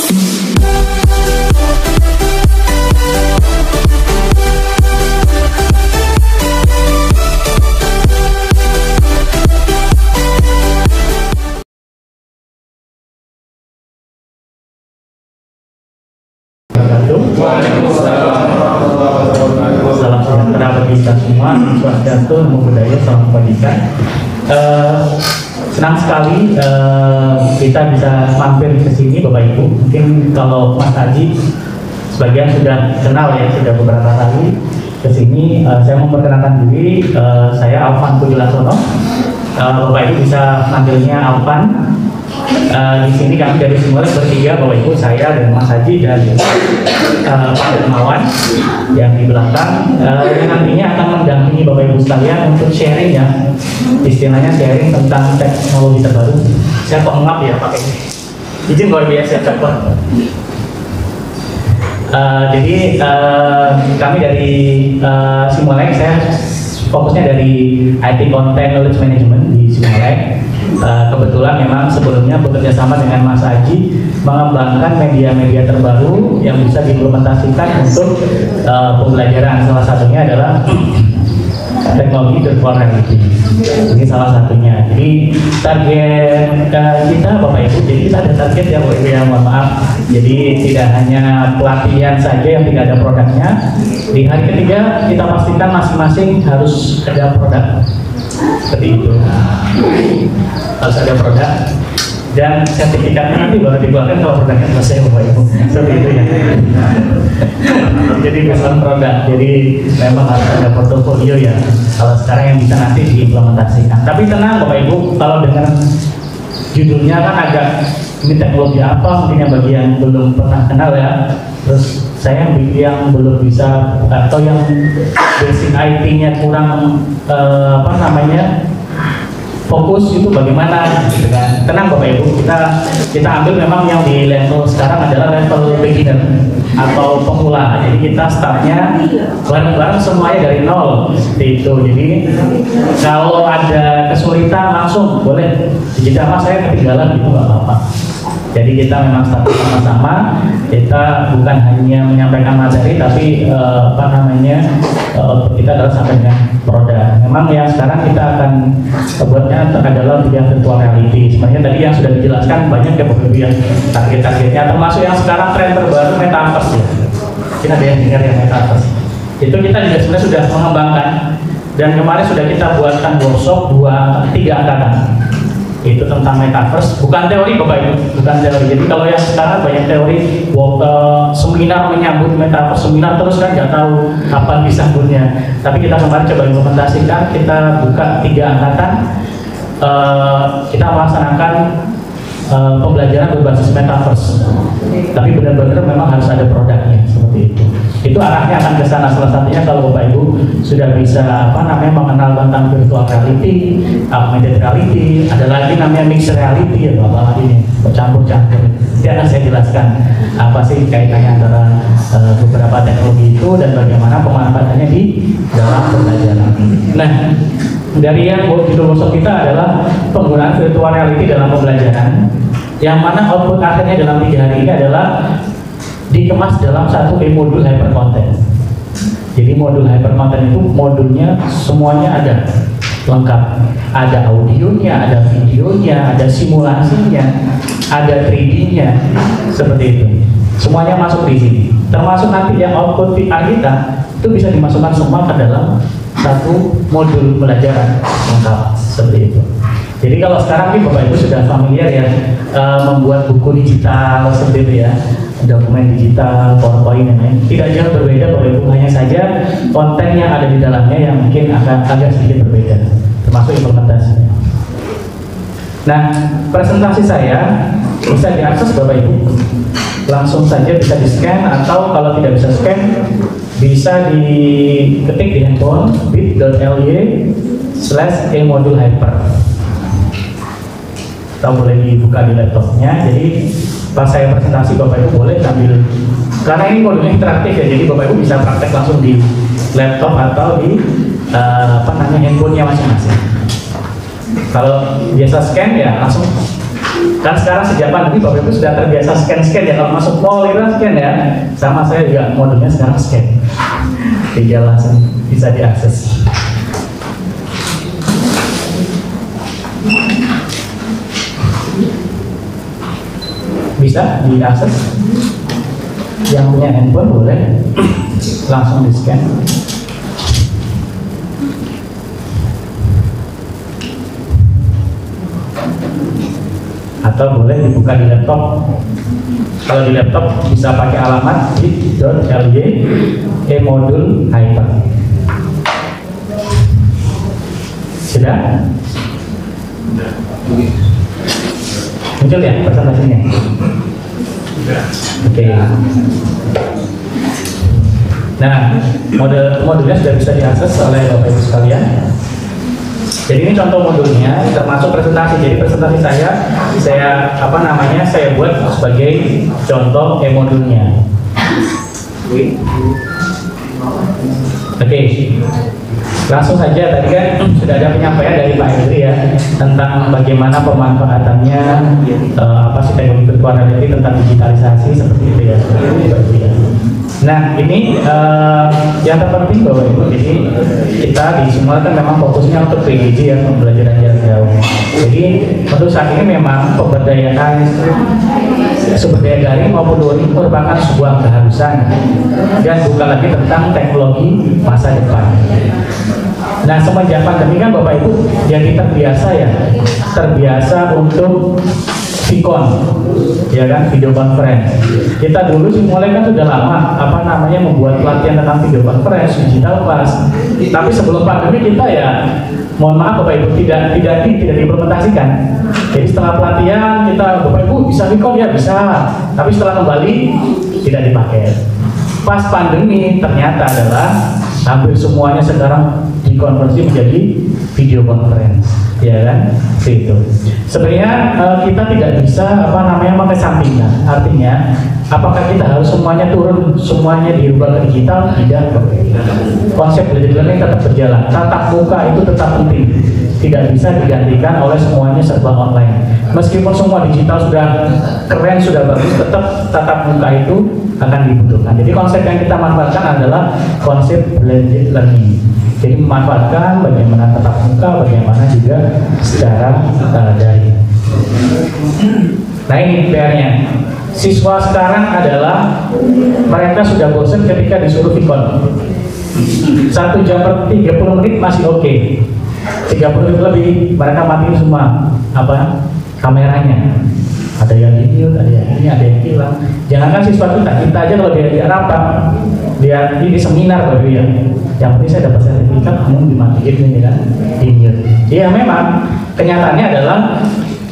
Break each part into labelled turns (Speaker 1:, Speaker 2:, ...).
Speaker 1: Salam sejahtera bagi kita semua, swastiastu, namo buddhaya, salam kebajikan. Senang sekali kita bisa mampir ke sini, Bapak Ibu. Mungkin kalau Mas Haji sebagian sudah kenal ya, sudah beberapa kali ke sini. Saya memperkenalkan diri, saya Alvan Pujilasono. Bapak Ibu bisa panggilnya Alvan. Di sini kami dari Simulek bertiga, Bapak Ibu, saya dan Mas Haji dan Pak Dermawan yang di belakang, yang nantinya akan mendampingi Bapak Ibu sekalian untuk sharing ya, istilahnya sharing tentang teknologi terbaru. Saya kok ngap ya pakai ini, izin luar biasa cepat. Jadi kami dari Simulek, saya fokusnya dari IT Content Knowledge Management di Simulek. Kebetulan memang sebelumnya bekerja sama dengan Mas Haji mengembangkan media-media terbaru yang bisa diimplementasikan untuk pembelajaran. Salah satunya adalah teknologi virtual reality. Ini salah satunya. Jadi target kita, Bapak Ibu, jadi kita ada target ya, Bapak Ibu, yang mohon maaf. Jadi tidak hanya pelatihan saja yang tidak ada produknya. Di hari ketiga kita pastikan masing-masing harus ada produk. Seperti itu, harus ada produk dan sertifikatnya nanti baru dikeluarkan kalau produknya selesai, Bapak Ibu. Seperti itu ya. Jadi bukan produk, jadi memang harus ada portofolio ya. Kalau sekarang yang bisa nanti diimplementasikan. Tapi tenang Bapak Ibu, kalau dengan judulnya kan agak ini teknologi apa, mungkin yang bagi yang belum pernah kenal ya. Terus saya yang belum bisa atau yang basic IT-nya kurang fokus itu bagaimana gitu kan. Tenang Bapak Ibu, kita ambil memang yang di level sekarang adalah level beginner atau pemula. Jadi kita startnya bareng-bareng semuanya dari nol seperti itu. Jadi kalau ada kesulitan langsung boleh. Jadi sama saya ketinggalan gitu nggak apa-apa. Jadi kita memang start sama-sama, kita bukan hanya menyampaikan materi, tapi kita adalah sampai dengan produk. Memang yang sekarang kita akan buatnya adalah yang virtual reality. Sebenarnya tadi yang sudah dijelaskan banyak ya Bapak Ibu ya, target-targetnya, termasuk yang sekarang tren terbaru metaverse ya. Kita ada yang dengar yang metaverse. Itu kita juga sebenarnya sudah mengembangkan, dan kemarin sudah kita buatkan workshop 3 angkatan. Itu tentang metaverse, bukan teori Bapak Ibu, bukan teori. Jadi kalau yang sekarang banyak teori, seminar menyambut metaverse, seminar terus kan nggak tahu kapan disambutnya. Tapi kita kemarin coba implementasikan, kita buka 3 angkatan, kita melaksanakan pembelajaran berbasis metaverse. Tapi benar-benar memang harus ada produknya seperti itu. Itu arahnya akan ke sana. Salah satunya kalau Bapak Ibu sudah bisa mengenal tentang virtual reality, augmented reality, ada lagi namanya mixed reality ya Bapak ini bercampur-campur. Nanti akan saya jelaskan apa sih kaitannya antara beberapa teknologi itu dan bagaimana pemanfaatannya di dalam pembelajaran. Nah, dari yang judul workshop kita adalah penggunaan virtual reality dalam pembelajaran, yang mana output akhirnya dalam 3 hari ini adalah dikemas dalam satu modul hyper content. Jadi modul hyper content itu modulnya semuanya ada lengkap, ada audionya, ada videonya, ada simulasinya, ada 3D-nya, seperti itu. Semuanya masuk di sini. Termasuk nanti yang output VR kita itu bisa dimasukkan semua ke dalam satu modul pelajaran lengkap seperti itu. Jadi kalau sekarang nih Bapak Ibu sudah familiar ya membuat buku digital seperti itu ya, dokumen digital, PowerPoint dan lain. Tidak jauh berbeda Bapak Ibu, hanya saja konten yang ada di dalamnya yang mungkin agak sedikit berbeda, termasuk implementasinya. Nah, presentasi saya bisa diakses Bapak Ibu, langsung saja bisa di-scan, atau kalau tidak bisa scan bisa diketik di handphone bit.ly/e-modul-hyper. Kita boleh dibuka di laptopnya. Jadi pas saya presentasi Bapak Ibu boleh sambil, karena ini modulnya interaktif ya, jadi Bapak Ibu bisa praktek langsung di laptop atau di handphonenya masing-masing. Kalau biasa scan ya langsung Kan sekarang sejak pandemi Bapak Ibu sudah terbiasa scan ya, kalau masuk mall itu scan ya. Sama saya juga modulnya sekarang scan. Tinggal langsung bisa diakses. Bisa diakses. Yang punya handphone boleh langsung di scan. Atau boleh dibuka di laptop. Kalau di laptop bisa pakai alamat bit.ly e-modul hyper. Sudah? Muncul ya presentasinya? Oke. Nah, modulnya sudah bisa diakses oleh Bapak Ibu sekalian. Jadi ini contoh modulnya, termasuk presentasi. Jadi presentasi saya buat sebagai contoh e-modulnya. Oke. Langsung saja, tadi kan sudah ada penyampaian dari Pak Hendri ya tentang bagaimana pemanfaatannya, apa sih teknologi virtual reality, tentang digitalisasi seperti itu ya. Nah ini yang terpenting Bapak Ibu, jadi kita di semua kan memang fokusnya untuk PJJ ya, pembelajaran jarak jauh. Jadi untuk saat ini memang pemberdayaan sumber daya daring maupun luring merupakan sebuah keharusan dan bukan lagi tentang teknologi masa depan. Nah semenjak pandemi kan Bapak Ibu jadi terbiasa untuk Vicon, ya kan, video conference. Kita dulu sih mulai kan sudah lama membuat pelatihan tentang video conference, digital class. Tapi sebelum pandemi kita ya, mohon maaf Bapak Ibu tidak diimplementasikan. Jadi setelah pelatihan kita Bapak Ibu bisa Vicon ya bisa, tapi setelah kembali tidak dipakai. Pas pandemi ternyata adalah hampir semuanya sekarang dikonversi menjadi video conference, ya kan? Itu. Sebenarnya kita tidak bisa mengesampingkan. Artinya, apakah kita harus semuanya turun, semuanya dirubah ke digital? Tidak. Konsep belajar learning tetap berjalan. Tatap muka itu tetap penting. Tidak bisa digantikan oleh semuanya serba online. Meskipun semua digital sudah keren, sudah bagus, tetap tatap muka itu akan dibutuhkan. Jadi konsep yang kita manfaatkan adalah konsep blended learning. Jadi memanfaatkan bagaimana tatap muka, bagaimana juga secara daring. Nah ini PR-nya. Siswa sekarang adalah mereka sudah bosan ketika disuruh Vicon. 1 jam per 30 menit masih oke. 30 menit lebih mereka matiin semua kameranya. Ada yang mute, ada yang ini, ada yang hilang. Jangankan siswa kita aja kalau dia rapat, dia di seminar baru ya. Yang penting saya dapat sertifikat, kamu dimatiin ini kan, di mute. Iya memang kenyataannya adalah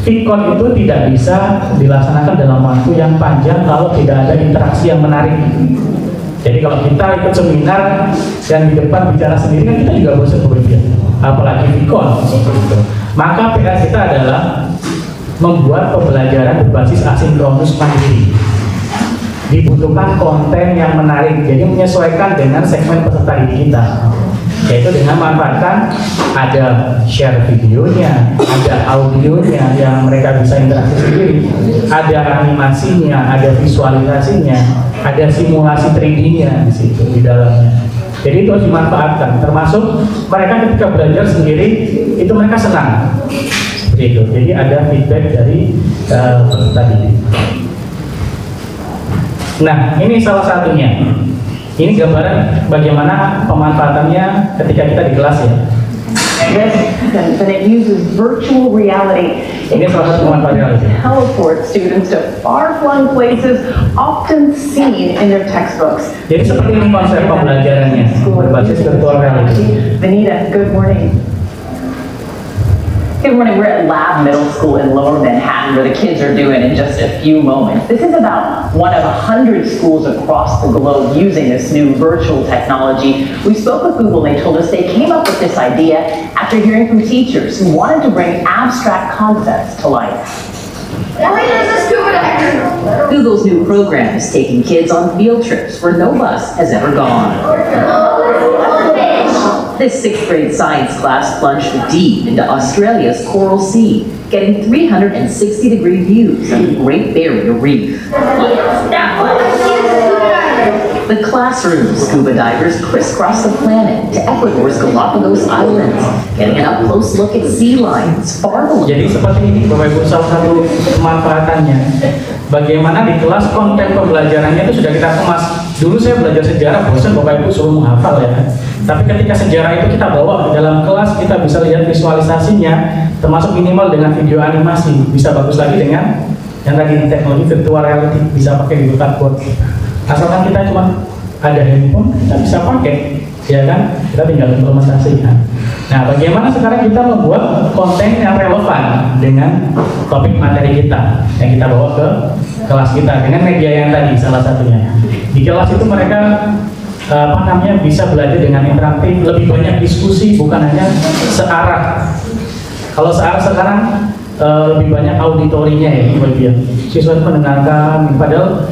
Speaker 1: Vicon itu tidak bisa dilaksanakan dalam waktu yang panjang kalau tidak ada interaksi yang menarik. Jadi kalau kita ikut seminar dan di depan bicara sendiri kan kita juga bosan bekerja, apalagi Vicon seperti itu. Maka PR kita adalah membuat pembelajaran berbasis asinkronus mandiri. Dibutuhkan konten yang menarik, jadi menyesuaikan dengan segmen peserta didik kita, yaitu dengan memanfaatkan ada share videonya, ada audionya yang mereka bisa interaksi sendiri, ada animasinya, ada visualisasinya, ada simulasi 3D-nya di situ di dalamnya. Jadi itu harus dimanfaatkan, termasuk mereka ketika belajar sendiri itu mereka senang. Itu. Jadi ada feedback dari peserta didik. Nah, ini salah satunya. Ini gambaran bagaimana pemanfaatannya ketika kita di kelas ya.
Speaker 2: And it uses virtual reality.
Speaker 1: Ini salah satu pemanfaatan reality.
Speaker 2: Teleport students to far-flung places often seen in their textbooks.
Speaker 1: Jadi seperti ini konsep pembelajarannya berbasis virtual reality.
Speaker 2: Vanita, good morning. Good morning, we're at Lab Middle School in Lower Manhattan where the kids are doing in just a few moments. This is about one of 100 schools across the globe using this new virtual technology. We spoke with Google and they told us they came up with this idea after hearing from teachers who wanted to bring abstract concepts to life. Google's new program is taking kids on field trips where no bus has ever gone. This 6th grade science class plunged deep into Australia's coral sea, getting 360-degree views of the Great Barrier Reef. The classroom scuba divers crisscross the planet to Ecuador's Galapagos Islands, getting an up-close look at sea lions far below.
Speaker 1: Jadi seperti ini Bapak Ibu, salah satu kemanfaatannya. Bagaimana di kelas konten pembelajarannya itu sudah kita kemas. Dulu saya belajar sejarah, bosan Bapak Ibu suruh menghafal ya. Tapi ketika sejarah itu kita bawa ke dalam kelas, kita bisa lihat visualisasinya, termasuk minimal dengan video animasi. Bisa bagus lagi dengan yang tadi teknologi virtual reality, bisa pakai Google Cardboard. Asalkan kita cuma ada handphone, kita bisa pakai, ya kan? Kita tinggal implementasikan. Nah, bagaimana sekarang kita membuat konten yang relevan dengan topik materi kita yang kita bawa ke kelas kita dengan media yang tadi salah satunya. Di kelas itu mereka bisa belajar dengan interaktif, lebih banyak diskusi, bukan hanya searah. Kalau searah sekarang lebih banyak auditorinya ya, siswa mendengarkan, padahal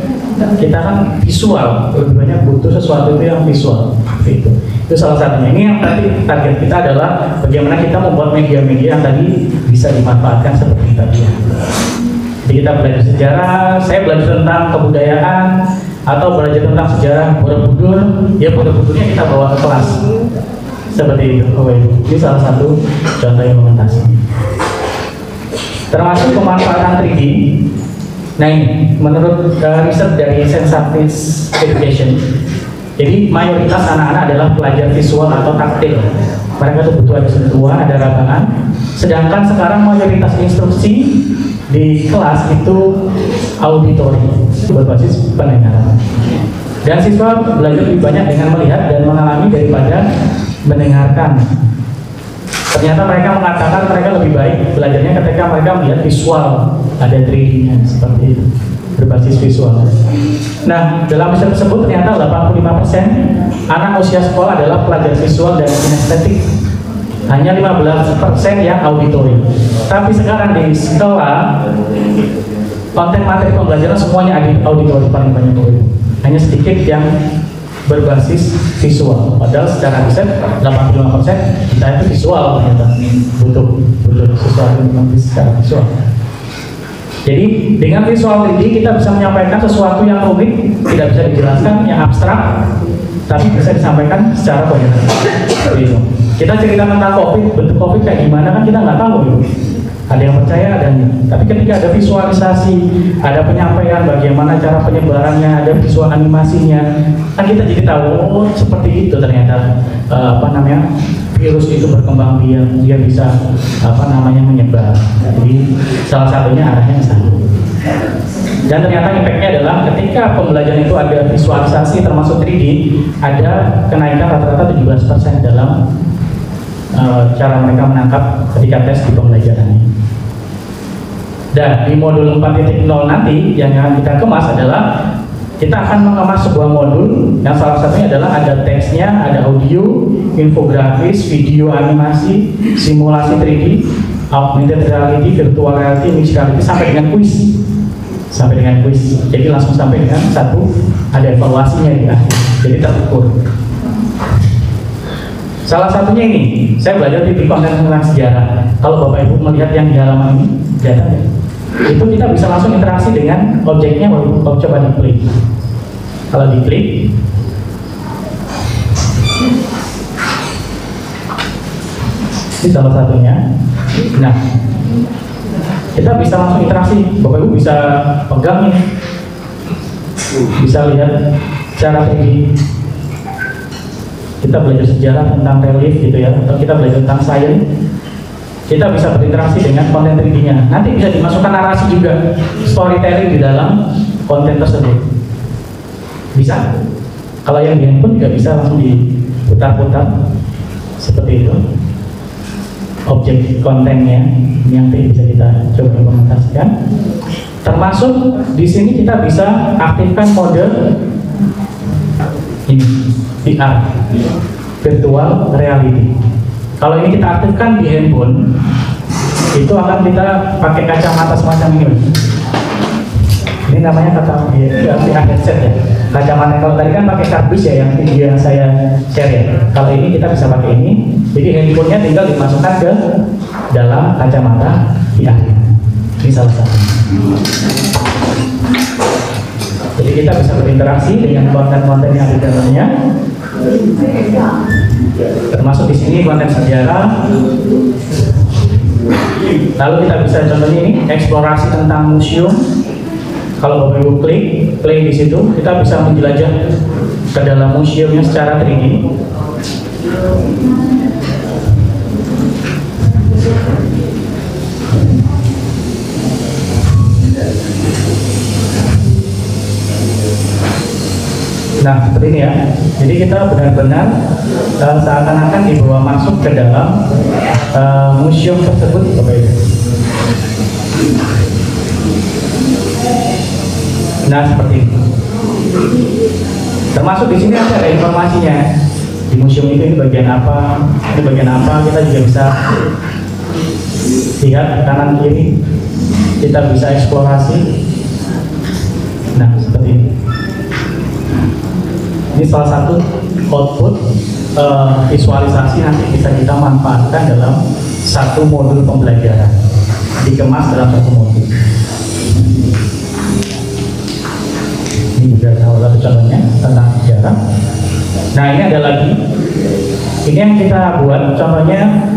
Speaker 1: kita kan visual, lebih banyak butuh sesuatu itu yang visual. Itu salah satunya. Ini yang tadi target kita adalah bagaimana kita membuat media-media yang tadi bisa dimanfaatkan seperti tadi. Jadi kita belajar sejarah, saya belajar tentang kebudayaan, atau belajar tentang sejarah Borobudur, ya Borobudurnya kita bawa ke kelas. Seperti itu. Ini salah satu contoh implementasi. Termasuk pemanfaatan 3D. Nah ini, menurut riset dari Sensatis Education, jadi mayoritas anak-anak adalah pelajar visual atau taktil. Mereka tuh butuh ada sentuhan, ada rabangan. Sedangkan sekarang mayoritas instruksi di kelas itu auditori, berbasis pendengaran. Dan siswa belajar lebih banyak dengan melihat dan mengalami daripada mendengarkan. Ternyata mereka mengatakan mereka lebih baik belajarnya ketika mereka melihat visual, ada 3D-nya seperti itu, berbasis visual. Nah, dalam riset tersebut ternyata 85% anak usia sekolah adalah pelajar visual dan kinestetik. Hanya 15% yang auditori. Tapi sekarang di sekolah, konten materi pembelajaran semuanya ada auditori paling banyak. Hanya sedikit yang berbasis visual. Padahal secara riset 85% kita itu visual ternyata butuh sesuatu yang secara visual. Jadi dengan visual 3D kita bisa menyampaikan sesuatu yang rumit, tidak bisa dijelaskan, yang abstrak, tapi bisa disampaikan secara koordinasi. Kita cerita tentang COVID, bentuk COVID kayak gimana kan kita nggak tahu gitu. Ada yang percaya, ada yang tidak. Tapi ketika ada visualisasi, ada penyampaian bagaimana cara penyebarannya, ada visual animasinya, kan kita jadi tahu oh seperti itu ternyata virus itu berkembang dia bisa menyebar. Jadi salah satunya arahnya ke sana. Dan ternyata impactnya adalah ketika pembelajaran itu ada visualisasi termasuk 3D, ada kenaikan rata-rata 17% dalam cara mereka menangkap ketika tes di pembelajaran. Dan di modul 4.0 nanti yang akan kita kemas adalah kita akan mengemas sebuah modul yang salah satunya adalah ada teksnya, ada audio, infografis, video animasi, simulasi 3D, augmented reality, virtual reality, mixed reality, sampai dengan kuis. Jadi langsung sampai dengan satu ada evaluasinya ya. Jadi terukur. Salah satunya ini, saya belajar di konten tentang sejarah. Kalau Bapak Ibu melihat yang di halaman ini, kelihatan ya? Itu kita bisa langsung interaksi dengan objeknya. Coba diklik. Kalau diklik, ini salah satunya. Nah, kita bisa langsung interaksi. Bapak Ibu bisa pegang ini, bisa lihat cara 3D. Kita belajar sejarah tentang relief gitu ya, atau kita belajar tentang sains, kita bisa berinteraksi dengan konten 3D-nya. Nanti bisa dimasukkan narasi juga, storytelling di dalam konten tersebut. Bisa. Kalau yang di handphone juga bisa langsung diputar-putar seperti itu. Objek kontennya yang bisa kita coba implementasikan. Termasuk di sini kita bisa aktifkan mode ini. VR, virtual reality. Kalau ini kita aktifkan di handphone, itu akan kita pakai kacamata semacam ini. Ini namanya VR headset ya. Kacamata kalau tadi kan pakai kardus ya, yang video yang saya share ya. Kalau ini kita bisa pakai ini. Jadi handphonenya tinggal dimasukkan ke dalam kacamata VR. Ini salah satu. Jadi kita bisa berinteraksi dengan konten-konten yang ada di dalamnya. Termasuk di sini konten sejarah. Lalu kita bisa contohnya ini eksplorasi tentang museum. Kalau Bapak Ibu play di situ, kita bisa menjelajah ke dalam museumnya secara 3D. Nah, seperti ini ya. Jadi kita benar-benar seakan-akan dibawa masuk ke dalam museum tersebut, Bapak Ibu. Nah, seperti itu. Termasuk di sini ada informasinya. Di museum itu ini bagian apa, kita juga bisa lihat kanan kiri. Kita bisa eksplorasi. Nah, seperti ini. Ini salah satu output visualisasi nanti bisa kita manfaatkan dalam satu modul pembelajaran, dikemas dalam satu modul. Ini juga salah satu contohnya tentang sejarah. Nah, ini ada lagi. Ini yang kita buat contohnya,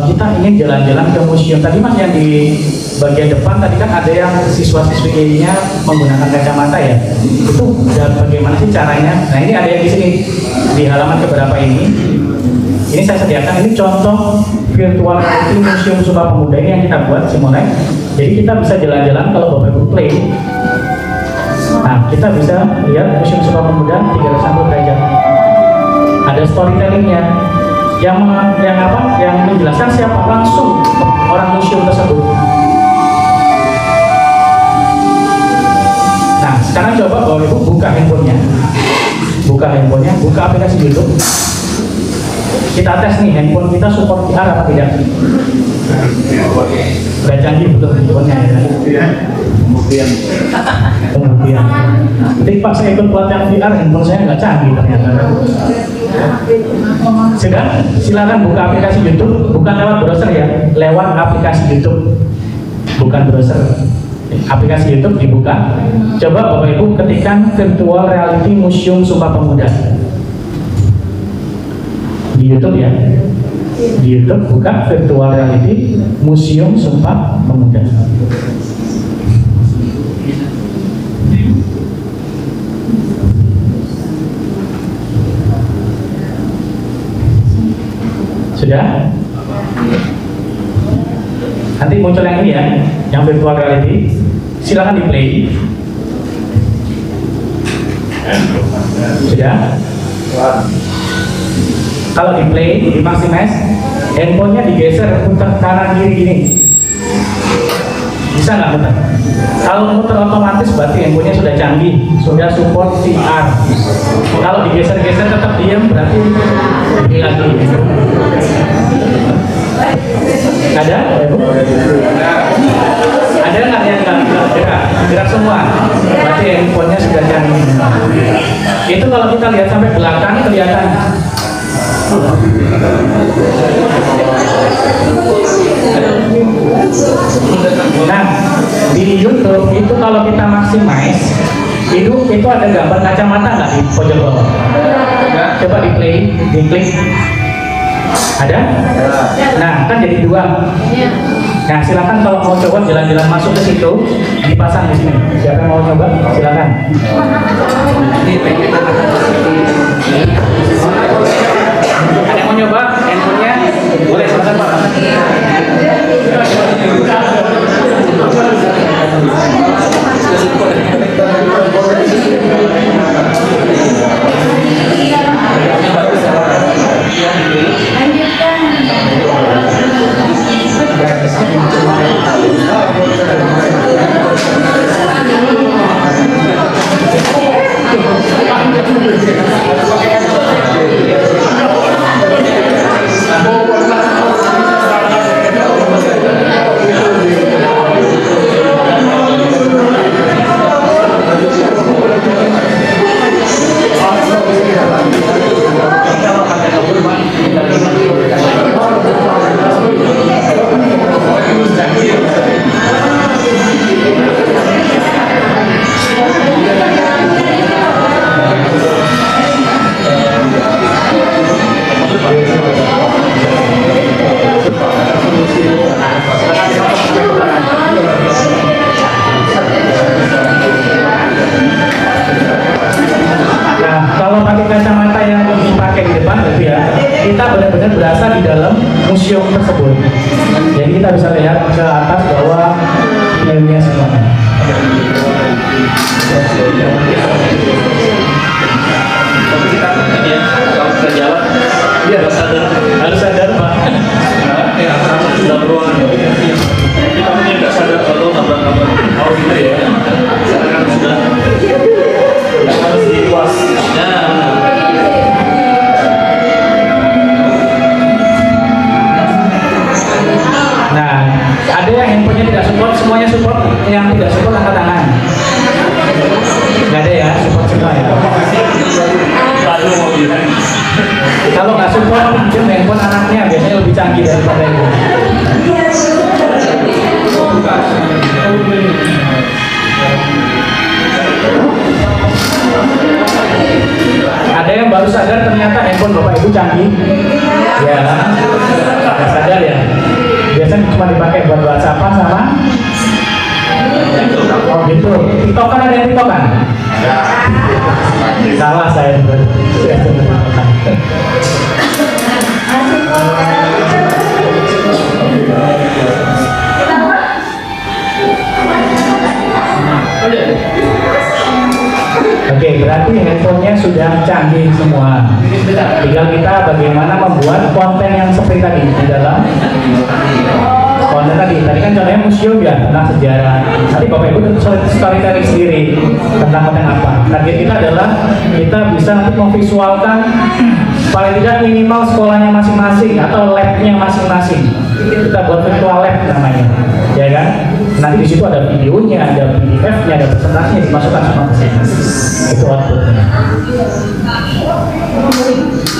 Speaker 1: kita ingin jalan-jalan ke museum. Tadi Mas yang di bagian depan tadi kan ada yang siswa-siswinya menggunakan kacamata ya. Itu bagaimana sih caranya? Nah, ini ada yang di sini di halaman keberapa ini. Ini saya sediakan, ini contoh virtual reality Museum Sumpah Pemuda ini yang kita buat simulasi. Jadi kita bisa jalan-jalan kalau Bapak Ibu play. Nah, kita bisa lihat Museum Sumpah Pemuda 360 derajat. Ada storytellingnya yang menjelaskan siapa langsung orang museum tersebut. Nah, sekarang coba Bapak Ibu buka handphonenya, buka aplikasi YouTube. Kita tes nih handphone kita support VR apa tidak? Udah canggih betul handphonenya ya. Kemudian. Jadi Pak saya ikut pelatihan VR, handphone saya nggak canggih ternyata. Sudah, silakan buka aplikasi YouTube, bukan lewat browser ya, lewat aplikasi YouTube, bukan browser. Aplikasi YouTube dibuka. Coba Bapak Ibu ketikkan virtual reality Museum Sumpah Pemuda di YouTube ya. Di YouTube buka virtual reality Museum Sumpah Pemuda. Sudah? Nanti muncul yang ini ya, yang virtual reality. Silakan di play. Sudah? Kalau di play, di maximize, handphonenya digeser putar kanan kiri gini. Bisa nggak muter? Kalau muter otomatis berarti handphonenya sudah canggih, sudah support VR. Kalau digeser-geser tetap diam berarti ini lagi. Ada? Ada nggak yang nggak gerak semua? Berarti handphonenya sudah canggih. Itu kalau kita lihat sampai belakang kelihatan. Nah, di YouTube itu kalau kita maximize, itu ada gambar kacamata nggak di pojok bawah? Coba di play, diklik. Ada? Nah, kan jadi dua. Nah, silakan kalau mau coba jalan-jalan masuk ke situ, dipasang di sini. Siapa yang mau coba? Silakan. Ada yang mau nyoba handphonenya? Boleh, silakan Pak. canggih daripada itu. Ada yang baru sadar ternyata handphone Bapak Ibu canggih? Ya, nggak sadar ya? Biasanya cuma dipakai buat WhatsApp sama oh gitu. TikTokan, ada yang TikTokan? Salah saya. Oke, berarti handphonenya sudah canggih semua. Tinggal kita bagaimana membuat konten yang seperti tadi di dalam konten tadi kan contohnya museum ya, tentang sejarah. Nanti Bapak Ibu storytelling sendiri tentang konten apa. Target kita adalah kita bisa nanti memvisualkan paling tidak minimal sekolahnya masing-masing atau labnya masing-masing. Kita buat virtual lab namanya, ya kan? Nanti di situ ada videonya, ada PDF-nya, ada presentasinya dimasukkan semua ke sini. Itu outputnya.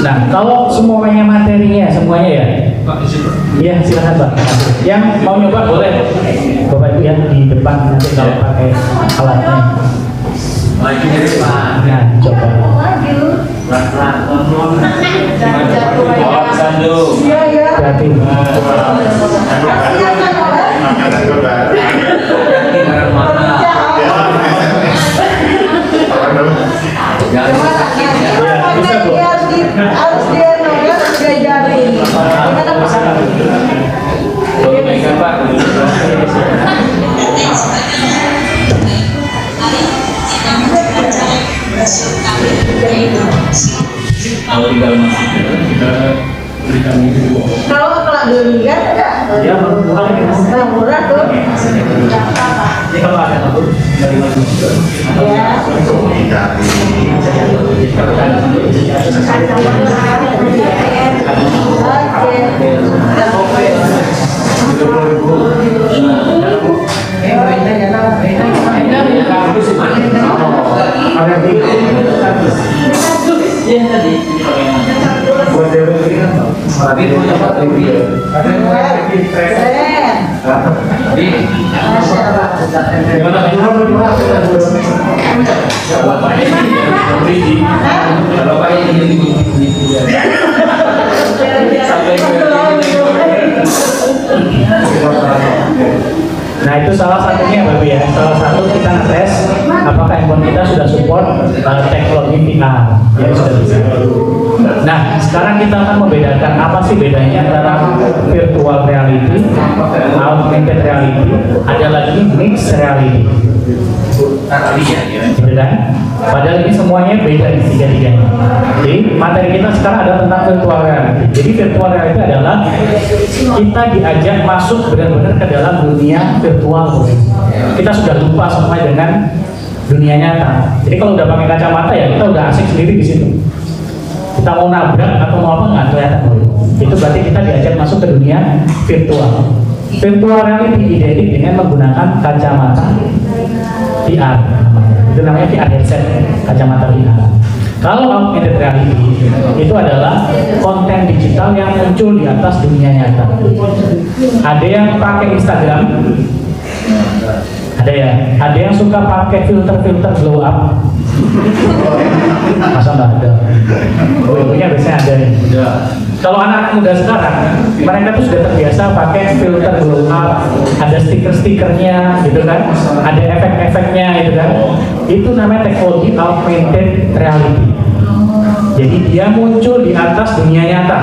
Speaker 1: Nah, kalau semuanya materinya, semuanya ya. Iya, silakan Pak. Yang mau nyoba boleh, Bapak Ibu yang di depan nanti kalau pakai alatnya. Nah, coba. Jatuh.
Speaker 3: Harus dia diajarin. Kalau kelak dulu kan ada.
Speaker 1: Ya,
Speaker 3: murah tuh.
Speaker 1: Ini kalau ada aku dari mana?
Speaker 3: Ya.
Speaker 1: Nah itu salah satunya Bapak ya. Salah satu kita ngetes apakah handphone kita sudah support teknologi VR. Ya sudah bisa. Nah sekarang kita akan membedakan apa sih bedanya antara virtual reality, augmented reality, ada lagi mixed reality. Berbeda. Padahal ini semuanya beda di tiga-tiganya. Jadi materi kita sekarang adalah tentang virtual reality. Jadi virtual reality adalah kita diajak masuk benar-benar ke dalam dunia virtual. Kita sudah lupa semua dengan dunia nyata. Jadi kalau udah pakai kacamata ya kita udah asik sendiri di situ. Kita mau nabrak atau mau apa nggak kelihatan. Itu berarti kita diajak masuk ke dunia virtual. Virtual reality identik dengan menggunakan kacamata VR. Itu namanya VR headset, kacamata VR. Kalau augmented reality itu adalah konten digital yang muncul di atas dunia nyata. Ada yang pakai Instagram, ada yang suka pakai filter glow up. Masa nggak ada? Ibunya biasanya ada nih. Kalau anak-anak muda sekarang, mereka tuh sudah terbiasa pakai filter glow up, ada stiker-stikernya, gitu kan? Ada efek-efeknya, gitu kan? Itu namanya teknologi augmented reality. Jadi dia muncul di atas dunia nyata.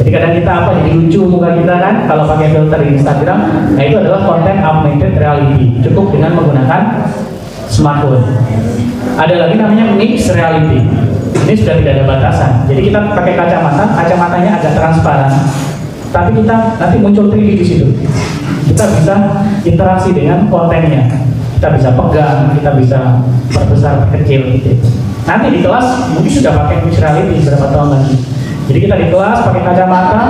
Speaker 1: Jadi kadang kita apa jadi lucu muka kita kan kalau pakai filter di Instagram. Nah itu adalah konten augmented reality. Cukup dengan menggunakan smartphone. Ada lagi namanya mixed reality. Ini sudah tidak ada batasan. Jadi kita pakai kacamatanya agak transparan. Tapi kita nanti muncul 3D di situ. Kita bisa interaksi dengan kontennya. Kita bisa pegang, kita bisa perbesar, kecil gitu. Nanti di kelas mungkin sudah pakai mixed reality beberapa tahun lagi. Jadi kita di kelas pakai kacamata,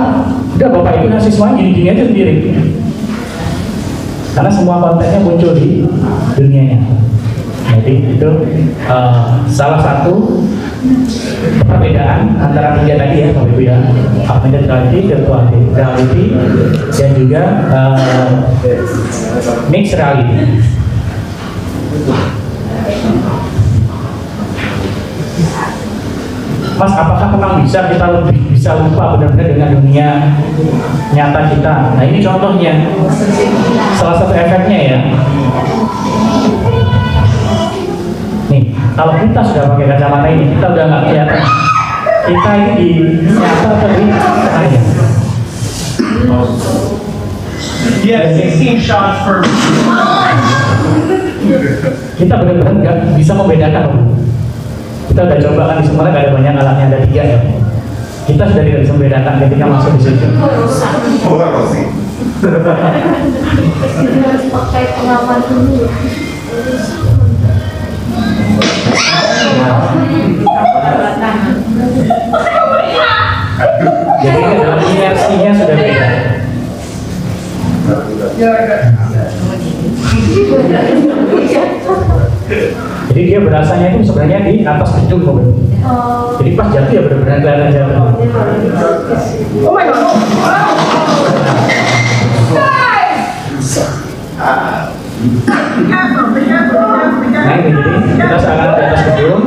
Speaker 1: udah Bapak Ibu dan siswanya gini-gini aja sendiri. Karena semua kontennya muncul di dunianya. Nah Jadi itu salah satu perbedaan antara tiga tadi ya, Bapak Ibu ya, augmented reality, virtual reality, dan juga mixed reality. Mas, apakah memang kita lebih bisa lupa benar-benar dengan dunia nyata kita? Nah, ini contohnya, salah satu efeknya ya. Nih, kalau kita sudah pakai kacamata ini, kita udah nggak kelihatan. Kita ini di nyata atau di cahaya?
Speaker 4: Yeah, 16 shots per.
Speaker 1: Kita benar-benar nggak bisa membedakan. Kita udah coba kan di semua nggak ada banyak alatnya, ada 3 ya. Kita sudah tidak bisa membedakan ketika masuk di situ.
Speaker 5: Pakai pengaman dulu.
Speaker 1: Jadi dalam inersinya sudah beda. Jadi dia berasanya itu sebenarnya di atas gedung, Bapak. Jadi pas jatuh ya benar-benar kelihatan jatuh.
Speaker 3: Oh my god.
Speaker 1: Nah ini jadi kita seakan di atas gedung,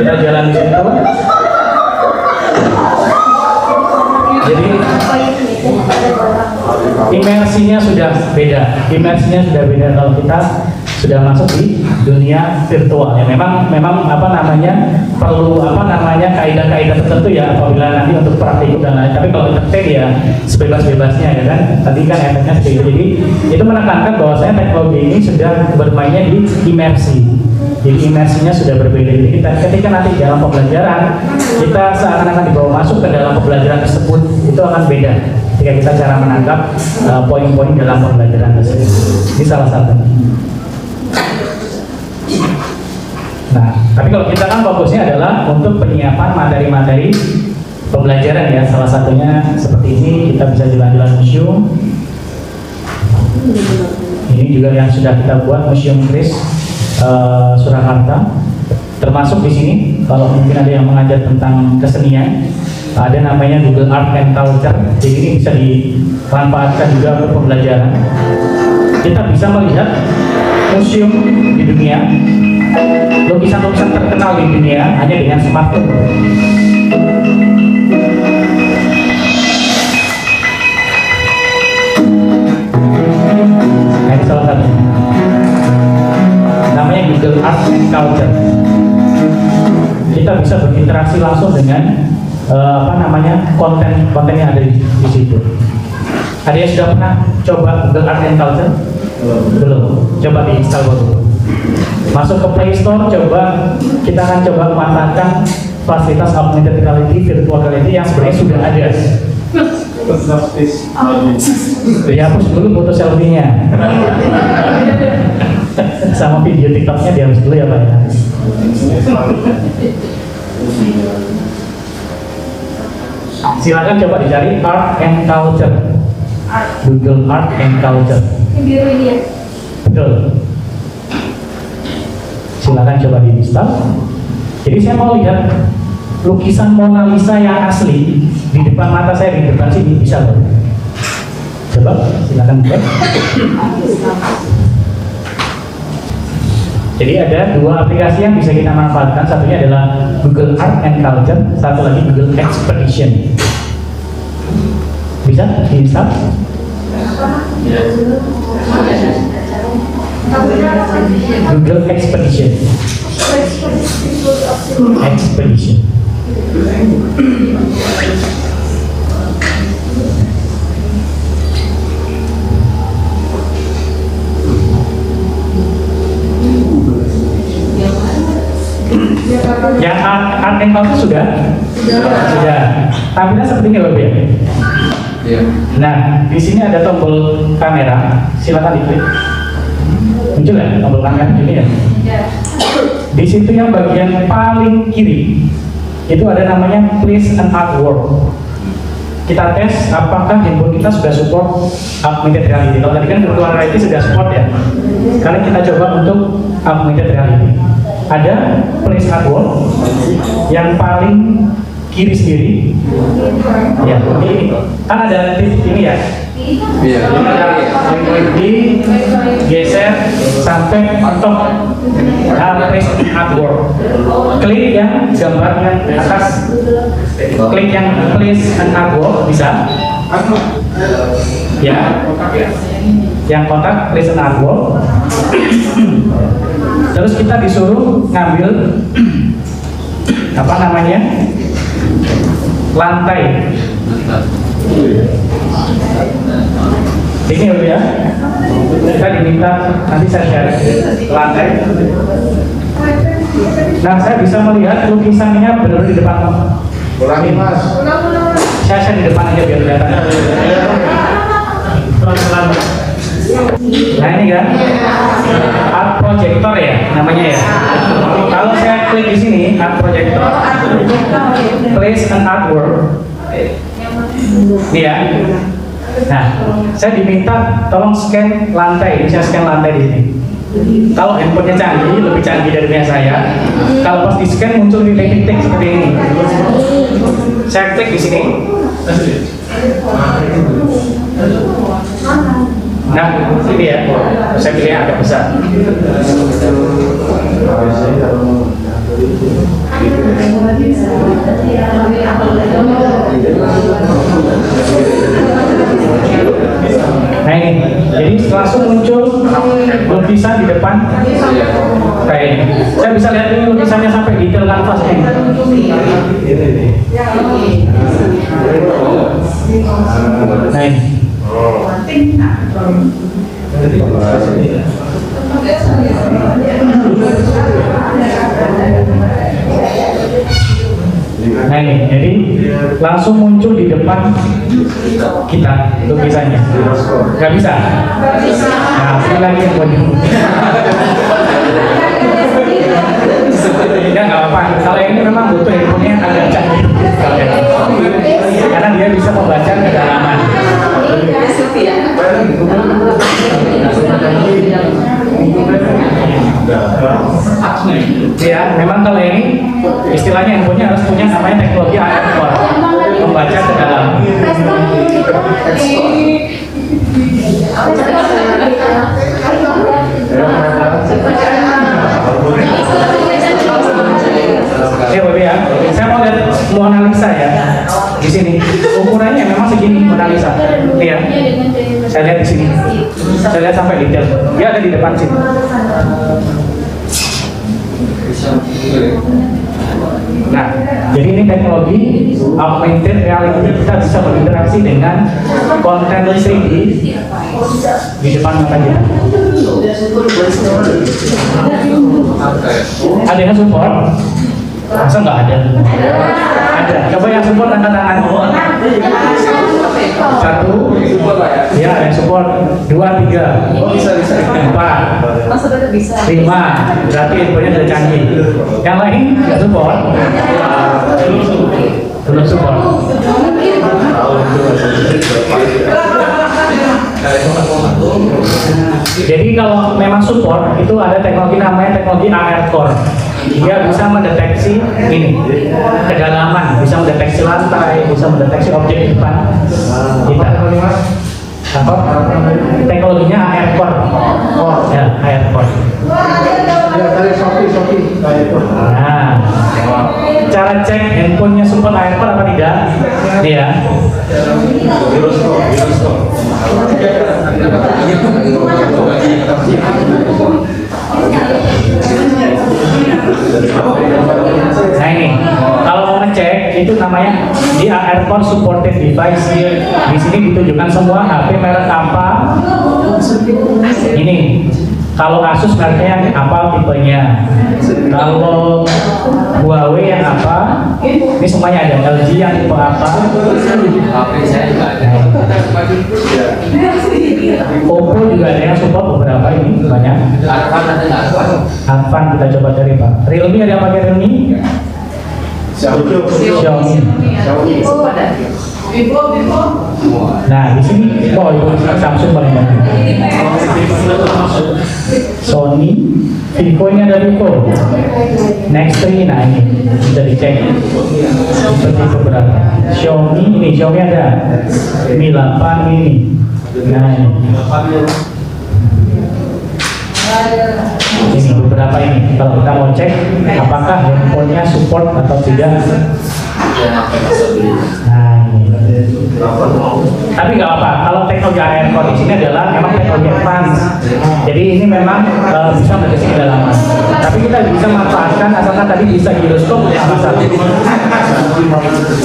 Speaker 1: kita jalan di situ. Jadi imersinya sudah beda. Imersinya sudah beda kalau kita sudah masuk di dunia virtual ya. Memang apa namanya perlu kaidah-kaidah tertentu ya apabila nanti untuk praktik dan lain. Tapi kalau entertain ya sebebas-bebasnya ya kan. Tadi kan efeknya seperti itu. Jadi itu menekankan bahwasanya teknologi ini sudah bermainnya di imersi. Jadi imersinya sudah berbeda. Jadi ketika nanti dalam pembelajaran kita seakan-akan dibawa masuk ke dalam pembelajaran tersebut, itu akan beda ketika kita cara menangkap poin-poin dalam pembelajaran tersebut. Ini salah satu. Nah, tapi kalau kita kan fokusnya adalah untuk penyiapan materi-materi pembelajaran ya. Salah satunya seperti ini, kita bisa jalan-jalan museum. Ini juga yang sudah kita buat, Museum Kris Surakarta. Termasuk di sini, kalau mungkin ada yang mengajar tentang kesenian, ada namanya Google Art and Culture. Jadi ini bisa dimanfaatkan juga untuk pembelajaran. Kita bisa melihat museum di dunia, lukisan-lukisan terkenal di dunia hanya dengan smartphone. Nah, ini salah satu. Namanya Google Art and Culture. Kita bisa berinteraksi langsung dengan konten yang ada di situ. Ada yang sudah pernah coba Google Art and Culture? Belum. Coba diinstal dulu. Masuk ke Play Store, kita akan coba memanfaatkan fasilitas augmented reality, virtual reality yang sebenarnya sudah ada. Dihapus dulu foto selfie-nya. Sama video TikTok-nya dihapus dulu ya Pak ya. Silakan coba dicari Art and Culture. Google Art and Culture.
Speaker 5: Yang biru ini ya?
Speaker 1: Betul. Silakan coba di-install. Jadi saya mau lihat lukisan Mona Lisa yang asli di depan mata saya, di depan sini, bisa loh. Coba silakan buka. Jadi ada 2 aplikasi yang bisa kita manfaatkan. Satunya adalah Google Art and Culture, satu lagi Google Expedition. Bisa diinstal? Google Expedition. Expedition. Yang art and culture sudah? Sudah. Tampilan seperti ini loh ya. Nah, di sini ada tombol kamera. Silakan diklik. Muncul ya tombol kamera ini ya. Di situ yang bagian paling kiri itu ada namanya Place an Artwork. kita tes apakah handphone kita sudah support augmented reality. Kalau tadi kan virtual reality sudah support ya. Sekarang kita coba untuk augmented reality. Ada place artwork yang paling kiri sendiri. Ya, ini kan ada ini ya.
Speaker 6: Iya.
Speaker 1: Geser sampai mentok place artwork. Klik yang gambarnya atas. Klik yang place an artwork bisa. Ya. Yang kontak place an artwork. Terus kita disuruh ngambil apa namanya? Lantai. Ini ya. Kita diminta nanti saya share lantai. Nah, saya bisa melihat lukisannya benar di depan.
Speaker 6: Ulangi Mas.
Speaker 1: Saya share di depan aja biar kelihatan. Nah ini kan art projector ya namanya ya. Kalau saya klik di sini art projector, place an artwork, ini ya. Nah, saya diminta tolong scan lantai. Ini saya scan lantai di sini. Kalau handphonenya canggih, lebih canggih dari saya. Kalau pas di scan muncul titik-titik seperti ini. Saya klik di sini. Nah, ini ya, saya pilih yang agak besar. Nah ini, jadi langsung muncul lukisan di depan kayak ini. Saya bisa lihat ini lukisannya sampai detail kanvasnya. Nah ini. Nah ini, jadi langsung muncul di depan kita lukisannya. Gak bisa? Nah, ini lagi yang buat ya nggak apa-apa. Kalau ini memang butuh handphonenya agak canggih, karena dia bisa membaca kedalaman. Ya, memang kalau ini istilahnya handphonenya harus punya namanya teknologi AR membaca ke dalam. Ya, Bapak ya, saya mau lihat Mona Lisa ya. Di sini ukurannya memang segini Mona Lisa. Iya. Saya lihat di sini. Saya lihat sampai detail. Dia ada di depan sini. Nah, jadi ini teknologi augmented reality. Kita bisa berinteraksi dengan konten 3D di depan mata kita. Ada yang support? Masa nggak ada? Ada. Coba yang support angkat tangan. 1, ya ada yang support. 2, 3, 4, 5. Berarti infonya sudah canggih. Yang lain nggak support? Belum support. Jadi kalau memang support itu ada teknologi namanya teknologi AR Core. Dia bisa mendeteksi ini kedalaman, bisa mendeteksi lantai, bisa mendeteksi objek di depan kita. Apa? Teknologinya AR Core. Ya, AR Core. Nah, cara cek handphonenya support AR Core apa tidak? Dia. Nah ini, kalau mau ngecek itu namanya di AR Core supported device. Di sini ditunjukkan semua HP merek apa. Ini kalau Asus mereknya apa tipenya. Kalau Huawei yang apa? Ini semuanya ada. LG yang tipe apa? Oppo juga ada yang support beberapa ini banyak. Advan kita coba cari Pak. Realme ada yang pakai Realme? Xiaomi. Nah, di sini itu Samsung paling banyak. Sony, Vivo ini ada Vivo. Next ini, nah ini bisa dicek seperti beberapa. Xiaomi ada. Mi 8 ini. Nah ini beberapa ini. Kalau kita mau cek apakah handphonenya support atau tidak. Nah ini. Tapi nggak apa. Kalau teknologi AirPod di sini adalah memang teknologi advance. Jadi ini memang bisa mendeteksi kedalaman. Tapi kita bisa manfaatkan asalkan tadi bisa giroskop sama satu.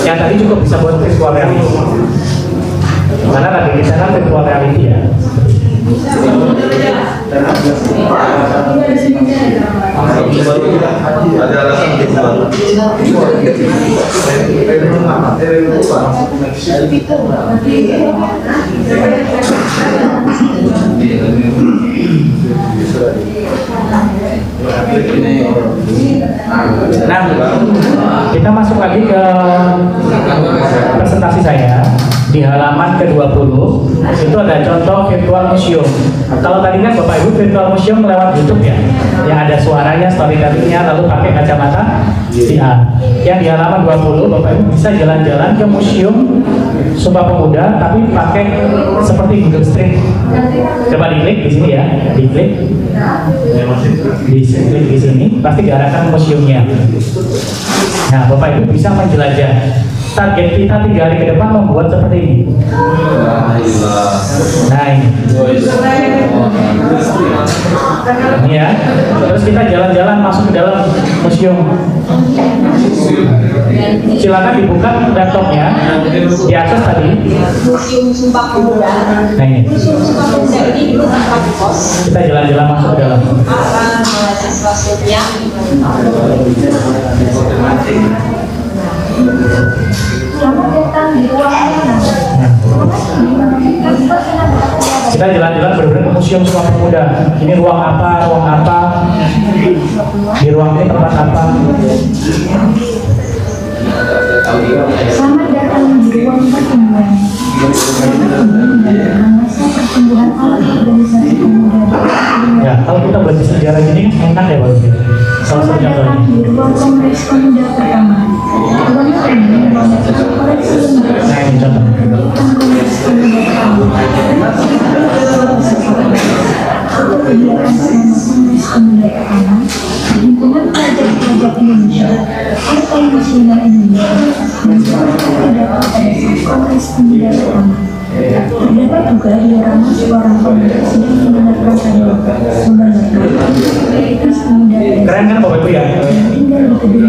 Speaker 1: Yang tadi cukup bisa buat virtual reality. Karena tadi kita kan virtual reality ya.
Speaker 6: Ada alasan
Speaker 1: Nah, kita masuk lagi ke presentasi saya. Di halaman ke-20 itu ada contoh virtual museum. Kalau tadi kan Bapak Ibu virtual museum lewat YouTube ya, yang ada suaranya, storytellingnya, lalu pakai kacamata VR. Yang di halaman 20 Bapak Ibu bisa jalan-jalan ke museum Sumpah Pemuda, tapi pakai seperti Google Street. Coba diklik di sini ya, diklik di sini, pasti diarahkan museumnya. Nah, Bapak Ibu bisa menjelajah. Target kita 3 hari ke depan membuat seperti ini. Nah ini ya. Terus kita jalan-jalan masuk ke dalam museum. Silakan dibuka laptopnya, diakses tadi.
Speaker 5: Museum Sumpah Pemuda.
Speaker 1: Nah ini.
Speaker 5: Museum Sumpah Pemuda ini dulu tempat kos.
Speaker 1: Kita jalan-jalan masuk ke dalam.
Speaker 5: Mahasiswa Selamat datang di ruangan.
Speaker 1: Kita jalan-jalan benar-benar ke Museum Sumpah Pemuda. Ini ruang apa, ruang apa. Di ruang ini tempat apa.
Speaker 5: Selamat datang di ruang pertemuan. Masa pertumbuhan alat organisasi pemuda.
Speaker 1: Ya, kalau kita belajar sejarah gini enak ya Pak. Salah satu contohnya.
Speaker 5: Di ruang kongres pemuda pertama. Ruang ini ruang koleksi lembaga.
Speaker 1: Nah ini contoh.
Speaker 5: Kongres pemuda pertama. Kegiatan selama kongres pemuda pertama. Himpunan pelajar-pelajar Indonesia, Partai Nasional Indonesia, dan terdapat pada saat kongres pemuda pertama. Terdapat juga diorama suara pemuda sedang mendengarkan radio, menggambarkan aktivitas pemuda.
Speaker 1: Keren kan Bapak Ibu ya?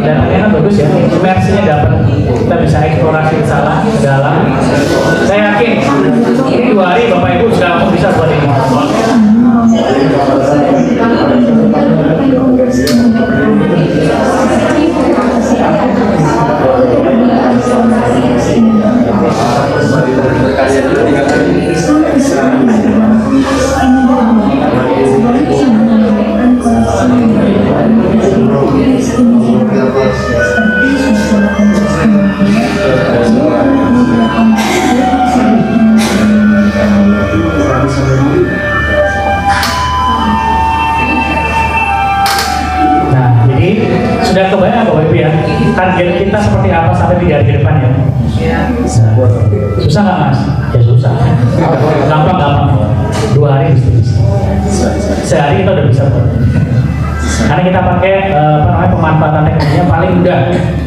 Speaker 1: Datanya kan bagus ya, imersinya dapat. Kita bisa eksplorasi ke sana, ke dalam. Saya yakin ini 2 hari Bapak Ibu sudah langsung bisa buat ini. Nah, jadi sudah kebayang Bapak Ibu ya, target kita seperti apa sampai 3 hari ke depan ya? Susah nggak Mas? Ya susah. Gampang-gampang. 2 hari bisa. Sehari kita udah bisa buat. Karena kita pakai pemanfaatan teknologinya paling mudah.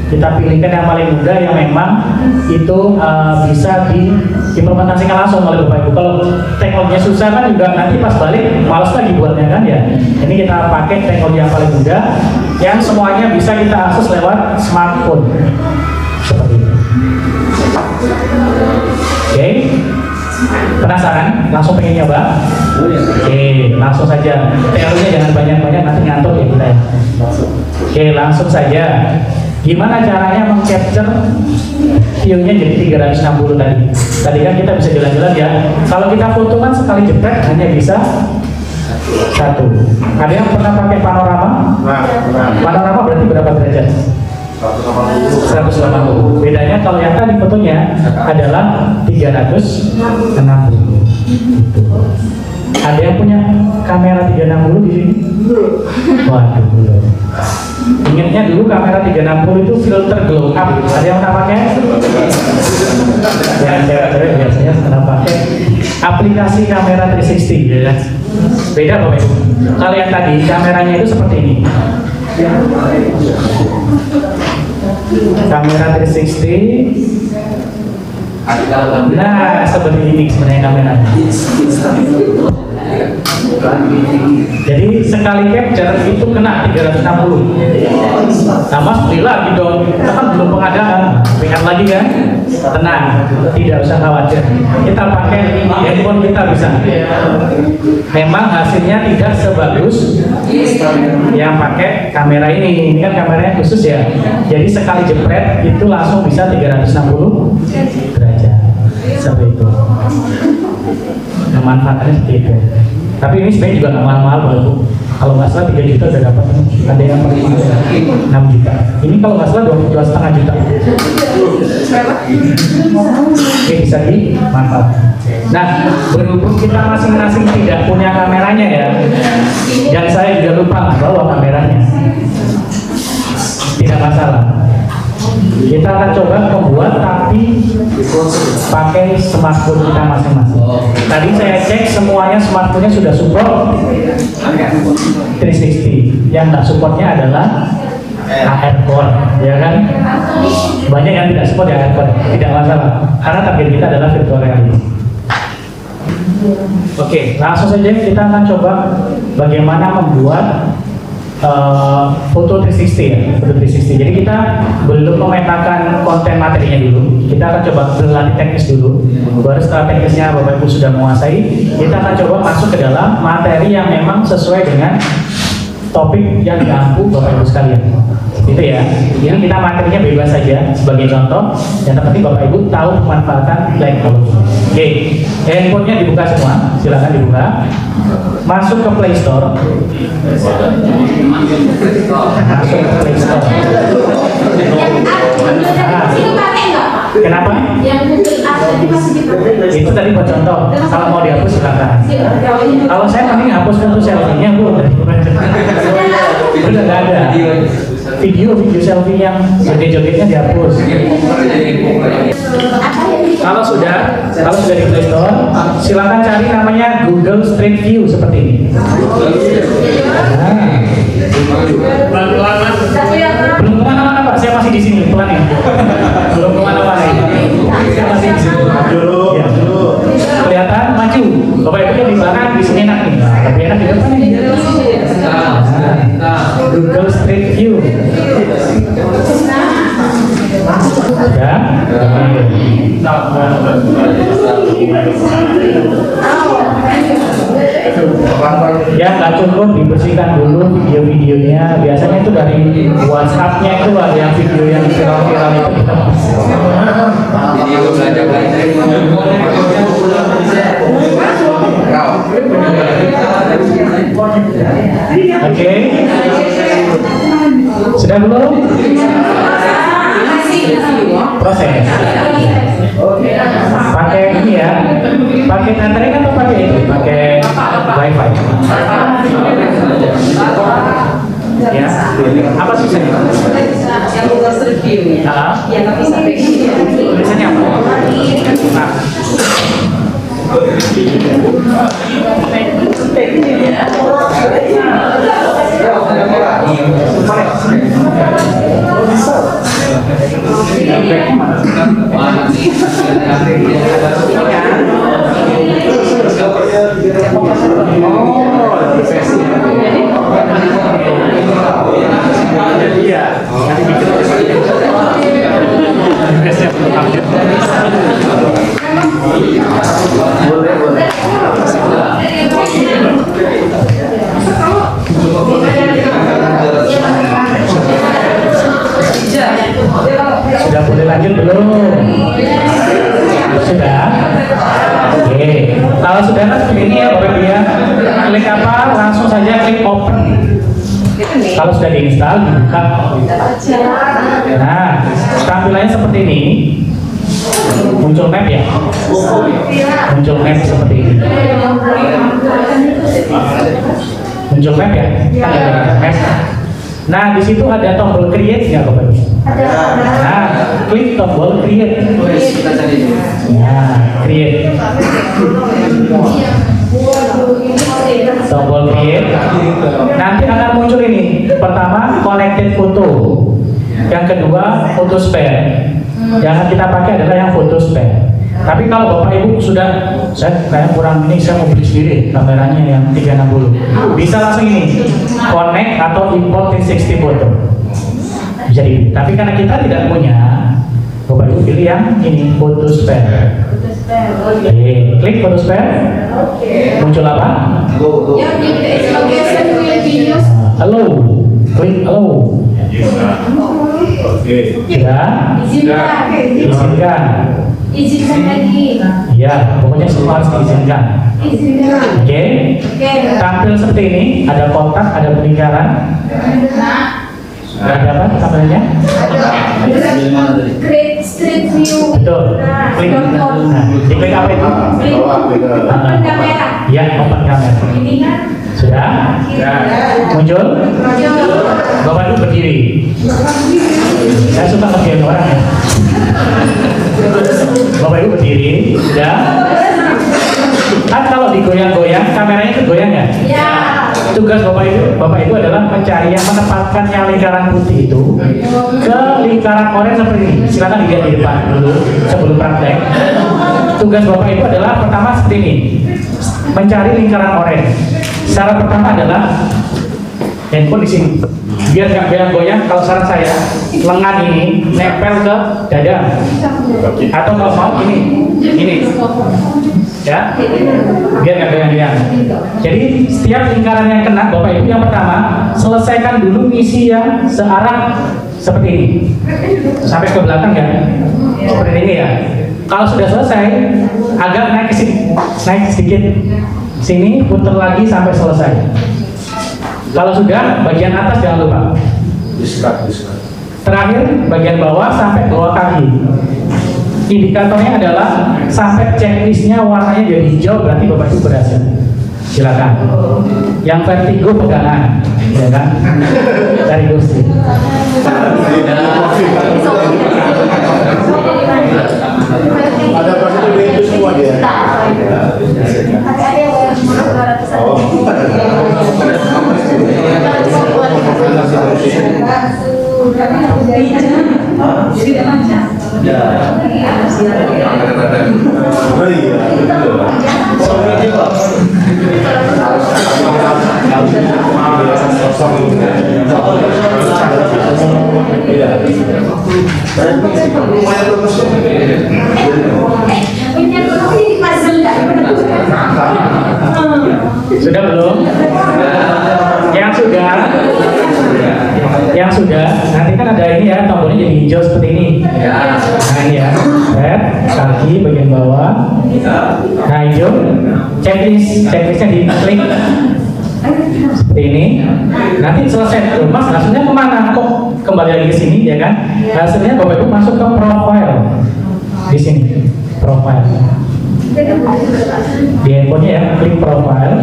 Speaker 1: Kita pilihkan yang paling mudah yang memang itu bisa diimplementasikan langsung oleh Bapak Ibu. Kalau teknologinya susah kan juga nanti pas balik malas lagi buatnya kan ya. Ini kita pakai teknologi yang paling mudah yang semuanya bisa kita akses lewat smartphone. Seperti ini. Oke. Penasaran? Langsung pengen nyoba? Oke, langsung saja. Teorinya jangan banyak-banyak, nanti ngantuk ya kita ya. Oke, langsung saja. Gimana caranya meng-capture view-nya jadi 360 tadi? Tadi kan kita bisa jalan-jalan ya. Kalau kita foto kan sekali jepret hanya bisa 1. Ada yang pernah pakai panorama? Panorama berarti berapa derajat? 180. Bedanya kalau yang tadi fotonya adalah 360. Gitu. Ada yang punya kamera 360 di sini? Waduh, belum. Ingatnya dulu kamera 360 itu filter glow up. Ada yang pernah pakai? Ya, cewek-cewek biasanya pernah pakai aplikasi kamera 360, ya kan? Beda Bapak Ibu. Kalau yang tadi kameranya itu seperti ini. Kamera 360. Nah, seperti ini sebenarnya kameranya. Jadi sekali capture itu kena 360. Nah, Mas beli lagi dong. Kita kan belum pengadaan. Ingat lagi kan? Tenang, tidak usah khawatir. Kita pakai handphone kita bisa. Memang hasilnya tidak sebagus yang pakai kamera ini. Ini kan kameranya khusus ya. Jadi sekali jepret itu langsung bisa 360 derajat. Seperti itu. Manfaatnya seperti itu. Tapi ini sebenarnya juga nggak mahal-mahal Bu. Kalau nggak salah 3 juta udah dapat. Ada yang paling mahal ya, 6 juta. Ini kalau nggak salah 2,5 juta. Oke, bisa dimanfaatkan. Nah, berhubung kita masing-masing tidak punya kameranya ya, dan saya juga lupa bawa kameranya, tidak masalah. Kita akan coba membuat tapi pakai smartphone kita masing-masing. Tadi saya cek semuanya smartphone-nya sudah support 360. Yang nggak supportnya adalah AR Core, ya kan? Banyak yang tidak support ya AR Core, tidak masalah. Karena target kita adalah virtual reality. Oke, langsung saja kita akan coba bagaimana membuat foto 360 ya, foto 360. Jadi kita belum memetakan konten materinya dulu. Kita akan coba berlatih teknis dulu. Baru setelah teknisnya Bapak Ibu sudah menguasai, kita akan coba masuk ke dalam materi yang memang sesuai dengan topik yang diampu Bapak Ibu sekalian. Itu ya. Jadi kita materinya bebas saja sebagai contoh. Yang terpenting Bapak Ibu tahu pemanfaatan teknologi. Oke, handphonenya dibuka semua. Silakan dibuka. Masuk ke Play Store. Masuk ke Play Store. Kenapa? Itu tadi buat contoh. Kalau mau dihapus silakan. Kalau saya mending hapus foto selfie-nya Bu. Udah nggak ada. Video selfie yang joget-jogetnya dihapus. Kalau sudah di Play Store, silakan cari namanya Google Street View seperti ini. Belum kemana-mana Pak, saya masih di sini pelan ya. Belum kemana-mana ya. Saya masih di sini. Ya. Kelihatan maju. Bapak Ibu yang di belakang di sini enak nih. Tapi enak di depan nih. Google Street View. Ya. Ya nggak cukup dibersihkan dulu video-videonya. Biasanya itu dari WhatsApp-nya itu ada yang video yang viral-viral itu. Video belajar Oke. Sudah belum? Proses. Pakai ini ya. Pakai tethering atau pakai itu? Pakai wifi. Ya. Apa susahnya?
Speaker 3: Yang Google Street View ya. Yang nggak bisa
Speaker 1: tulisannya apa? Nah. Kalau sudah diinstal, dibuka. Nah, tampilannya seperti ini. Muncul map ya. Muncul map seperti ini. Muncul map ya. Map. Nah, di situ ada tombol create nggak Bapak Ibu? Nah, klik tombol create. Nah, create. Tombol create. Nanti akan muncul ini. Pertama, connected photo. Yang kedua, photo spare. Yang kita pakai adalah yang photo spare. Tapi kalau Bapak Ibu sudah, saya kayak kurang ini, saya mau beli sendiri kameranya yang 360. Bisa langsung ini, connect atau import 360 foto. Bisa dipilih. Tapi karena kita tidak punya, Bapak Ibu pilih yang ini, photo spare. Oke, klik photo spare. Muncul apa? Halo. Klik halo. Sudah? Izinkan.
Speaker 5: Izinkan lagi.
Speaker 1: Ya, pokoknya semua harus diizinkan. Oke. Tampil seperti ini, ada kotak, ada lingkaran. Ada apa tampilnya?
Speaker 5: Create street view.
Speaker 1: Betul. Klik. Nah, diklik apa itu?
Speaker 5: Open kamera.
Speaker 1: Ya, open kamera.
Speaker 5: Ini kan.
Speaker 1: Sudah? Muncul? Bapak Ibu berdiri. Saya suka ngerjain orang ya. Bapak Ibu berdiri. Sudah? Kan kalau digoyang-goyang, kameranya tergoyang ya?
Speaker 5: Ya.
Speaker 1: Tugas Bapak Ibu adalah mencari yang menempatkan yang lingkaran putih itu ke lingkaran oranye seperti ini. Silakan dilihat di depan dulu sebelum praktek. Tugas Bapak Ibu adalah pertama seperti ini, mencari lingkaran oranye. Cara pertama adalah handphone di sini, biar nggak goyang-goyang. Kalau saran saya, lengan ini nempel ke dada, atau kalau mau ini, ya, biar nggak goyang-goyang. Jadi setiap lingkaran yang kena, Bapak Ibu yang pertama selesaikan dulu misi yang searah seperti ini, sampai ke belakang ya, seperti ini ya. Kalau sudah selesai, agak naik ke sini, naik sedikit sini, putar lagi sampai selesai. Kalau sudah, bagian atas jangan lupa. Terakhir, bagian bawah sampai bawah kaki. Indikatornya adalah sampai checklistnya warnanya jadi hijau, berarti Bapak Ibu berhasil. Silakan. Yang vertigo pegangan, ya kan? Dari Gusti.
Speaker 6: Ada proses itu semua dia.
Speaker 1: Sudah belum? Yang sudah, nanti kan ada ini ya, tombolnya jadi hijau seperti ini. Nah ini ya, kaki bagian bawah. Nah hijau, checklistnya diklik seperti ini. Nanti selesai, Mas hasilnya kemana? Kok kembali lagi ke sini ya kan? Hasilnya Bapak Ibu masuk ke profile di sini, profile. Di handphonenya ya, klik profile.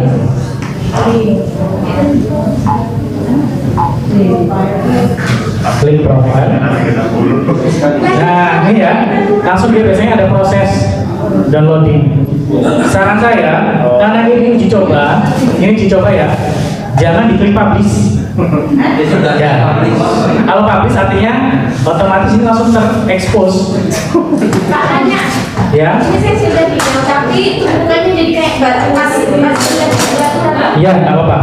Speaker 1: Klik profile. Nah ini ya, langsung dia biasanya ada proses downloading. Saran saya, karena ini uji coba ya, jangan diklik publish. Ya. Kalau publish artinya otomatis ini langsung terekspos.
Speaker 5: Katanya,
Speaker 1: Ya.
Speaker 5: ini saya sudah video, tapi bukannya jadi kayak batu masih.
Speaker 1: Iya, nggak apa-apa.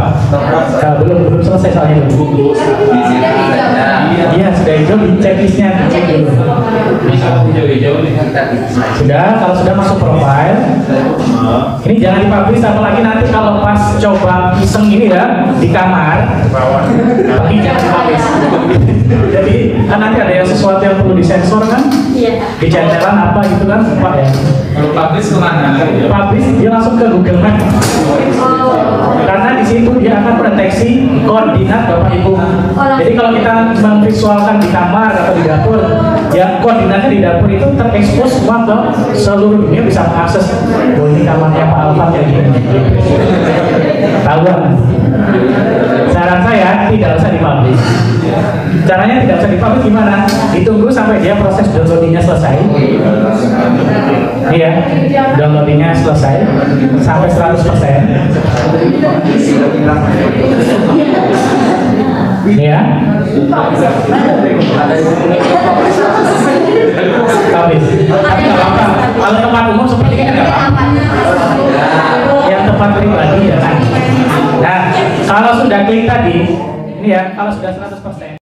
Speaker 1: Belum selesai soalnya itu. Iya, sudah hijau di checklistnya. Sudah, kalau sudah masuk profile, ini jangan dipublish, apalagi nanti kalau pas coba iseng ini ya di kamar, tapi jangan dipublish. Jadi Kan nanti ada yang sesuatu yang perlu disensor kan?
Speaker 5: Iya.
Speaker 1: Di centelan apa gitu kan, Pak ya?
Speaker 4: Kalau publish kemana?
Speaker 1: Publish dia langsung ke Google Maps. Karena di situ dia akan mendeteksi koordinat Bapak Ibu. Jadi kalau kita memvisualkan di kamar atau di dapur, ya koordinatnya di dapur itu terekspos semua ke seluruh dunia bisa mengakses. Oh ini kamarnya Pak Alfa kayak gini. Tahuan. Saran saya tidak usah dipublish. Caranya tidak usah dipublish gimana? Ditunggu sampai dia proses downloadingnya selesai. Iya, downloadingnya selesai sampai 100%. Iya. Publish. Tapi nggak apa-apa. Kalau tempat umum seperti ini nggak apa-apa. Yang tempat pribadi ya kan. Nah, kalau sudah klik tadi, ini ya, kalau sudah 100%.